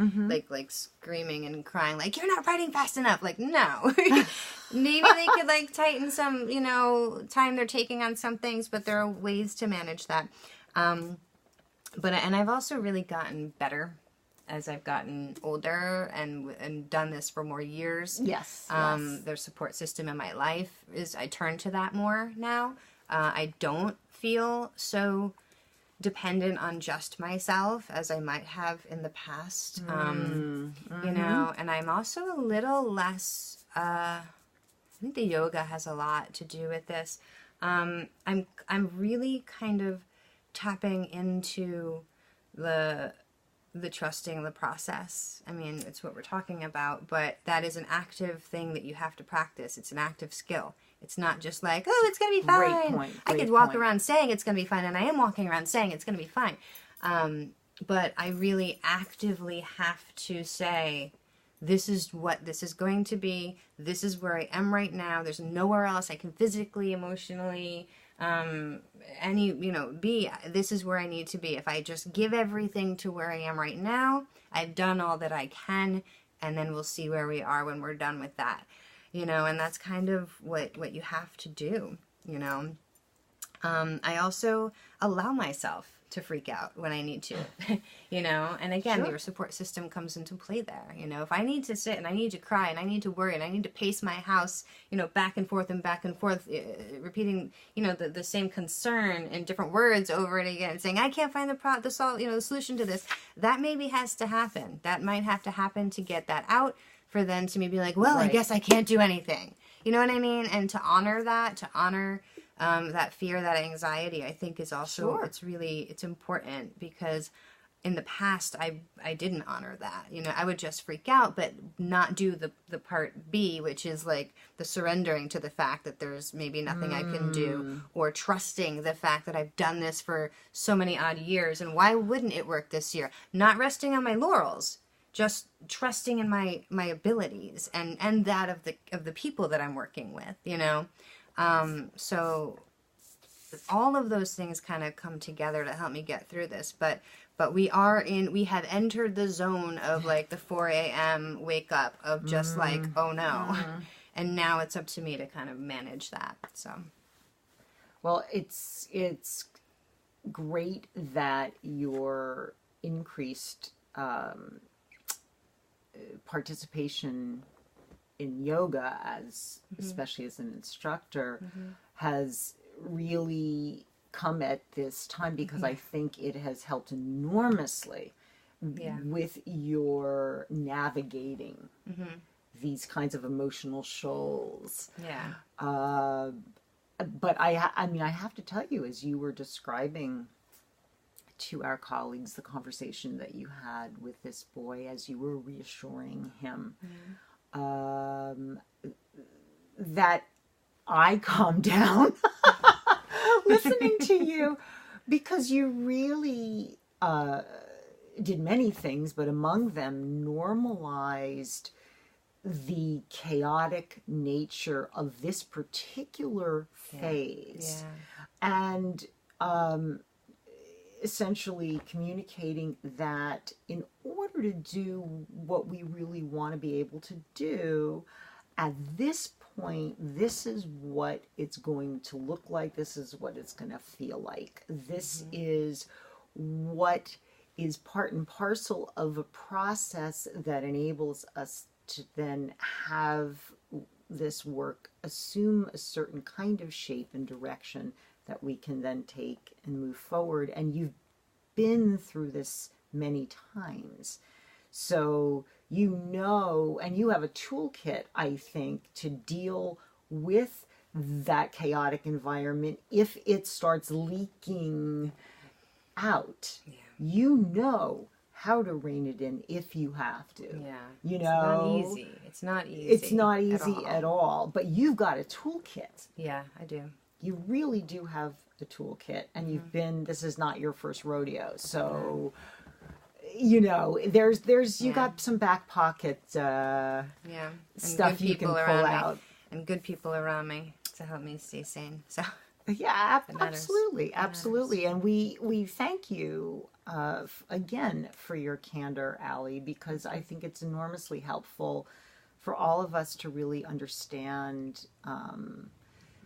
B: screaming and crying like you're not writing fast enough. Like no. Maybe they could like tighten some, you know, time they're taking on some things, but there are ways to manage that. And I've also really gotten better as I've gotten older and done this for more years.
A: Yes.
B: Their support system in my life I turn to that more now. I don't feel so dependent on just myself as I might have in the past. You know, and I'm also a little less, I think the yoga has a lot to do with this. I'm really kind of tapping into the trusting the process. I mean, it's what we're talking about, but that is an active thing that you have to practice. It's an active skill. It's not just like, oh, it's going to be fine.
A: Great point.
B: I could walk around saying it's going to be fine, and I am walking around saying it's going to be fine. But I really actively have to say, this is what this is going to be. This is where I am right now. There's nowhere else I can physically, emotionally, be. This is where I need to be. If I just give everything to where I am right now, I've done all that I can, and then we'll see where we are when we're done with that. You know, and that's kind of what you have to do, you know. I also allow myself to freak out when I need to, you know, and again, your support system comes into play there. You know, if I need to sit and I need to cry and I need to worry and I need to pace my house, you know, back and forth, repeating, you know, the same concern in different words over and again, saying, I can't find the solution to this, that maybe has to happen. That might have to happen to get that out for them to maybe like, well, I guess I can't do anything. You know what I mean? And to honor that, that fear, that anxiety, I think is also, it's important because in the past, I didn't honor that. You know, I would just freak out, but not do the part B, which is like the surrendering to the fact that there's maybe nothing I can do, or trusting the fact that I've done this for so many odd years, and why wouldn't it work this year? Not resting on my laurels, just trusting in my abilities and that of the people that I'm working with, you know? So all of those things kind of come together to help me get through this, but we have entered the zone of like the 4 a.m. wake up of just like, oh no. And now it's up to me to kind of manage that. So,
A: well, it's great that your increased, participation in yoga especially as an instructor has really come at this time, because I think it has helped enormously with your navigating these kinds of emotional shoals. But I mean, I have to tell you, as you were describing to our colleagues the conversation that you had with this boy as you were reassuring him, that I calmed down listening to you, because you really did many things, but among them normalized the chaotic nature of this particular phase. And essentially communicating that in order to do what we really want to be able to do, at this point, this is what it's going to look like. This is what it's going to feel like. This is what is part and parcel of a process that enables us to then have this work assume a certain kind of shape and direction that we can then take and move forward. And you've been through this many times. So you know, and you have a toolkit, I think, to deal with that chaotic environment if it starts leaking out.
B: Yeah.
A: You know how to rein it in if you have to.
B: Yeah.
A: You
B: It's
A: know,
B: not easy. It's not easy.
A: It's not easy at all. But you've got a toolkit.
B: Yeah, I do.
A: You really do have a toolkit, and you've been. This is not your first rodeo, so. You know, there's you got some back pocket
B: And
A: stuff you can pull out.
B: And good people around me to help me stay sane. So
A: yeah, absolutely. And we thank you again for your candor, Allie, because I think it's enormously helpful for all of us to really understand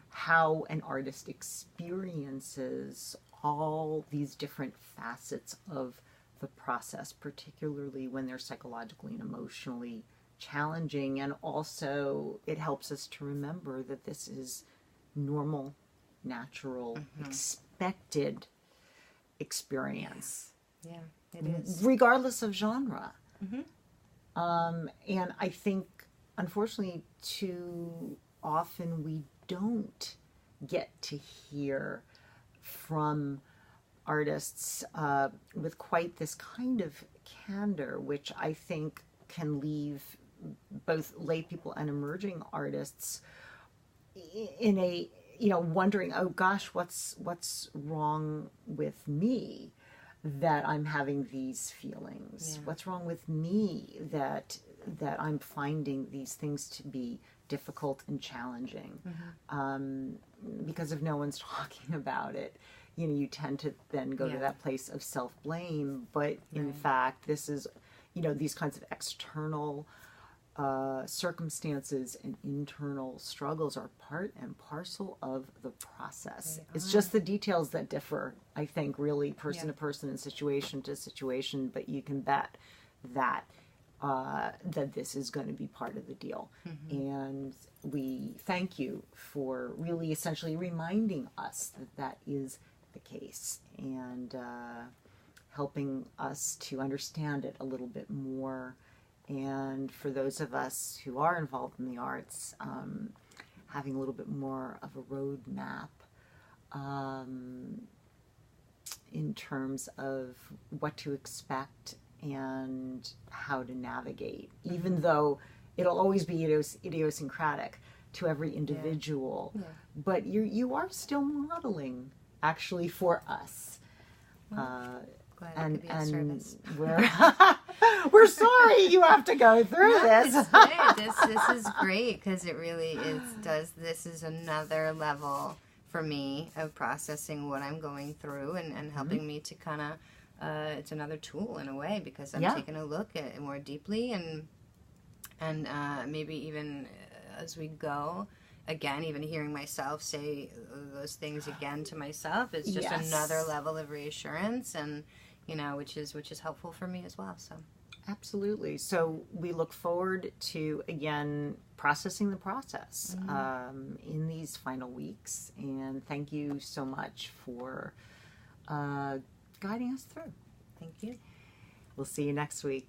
A: how an artist experiences all these different facets of the process, particularly when they're psychologically and emotionally challenging. And also it helps us to remember that this is normal, natural, expected experience.
B: Yeah, it is.
A: Regardless of genre. And I think, unfortunately, too often we don't get to hear from artists with quite this kind of candor, which I think can leave both lay people and emerging artists in a, you know, wondering, oh gosh, what's wrong with me that I'm having these feelings?
B: Yeah.
A: What's wrong with me that I'm finding these things to be difficult and challenging? Because if no one's talking about it, you know, you tend to then go to that place of self-blame. But in fact, this is, you know, these kinds of external circumstances and internal struggles are part and parcel of the process. It's just the details that differ, I think, really person to person and situation to situation. But you can bet that that this is going to be part of the deal. And we thank you for really essentially reminding us that that is the case, and helping us to understand it a little bit more. And for those of us who are involved in the arts, having a little bit more of a roadmap in terms of what to expect and how to navigate, even though it'll always be idiosyncratic to every individual. But you are still modeling, actually, for us.
B: Glad I could be of service.
A: We're sorry you have to go through this.
B: It's great. This is great because it really is. This is another level for me of processing what I'm going through and helping me to kind of. It's another tool in a way because I'm taking a look at it more deeply and maybe even as we go. Again, even hearing myself say those things again to myself is just another level of reassurance, and you know, which is helpful for me as well. So,
A: absolutely. So we look forward to again processing the process in these final weeks, and thank you so much for guiding us through.
B: Thank you.
A: We'll see you next week.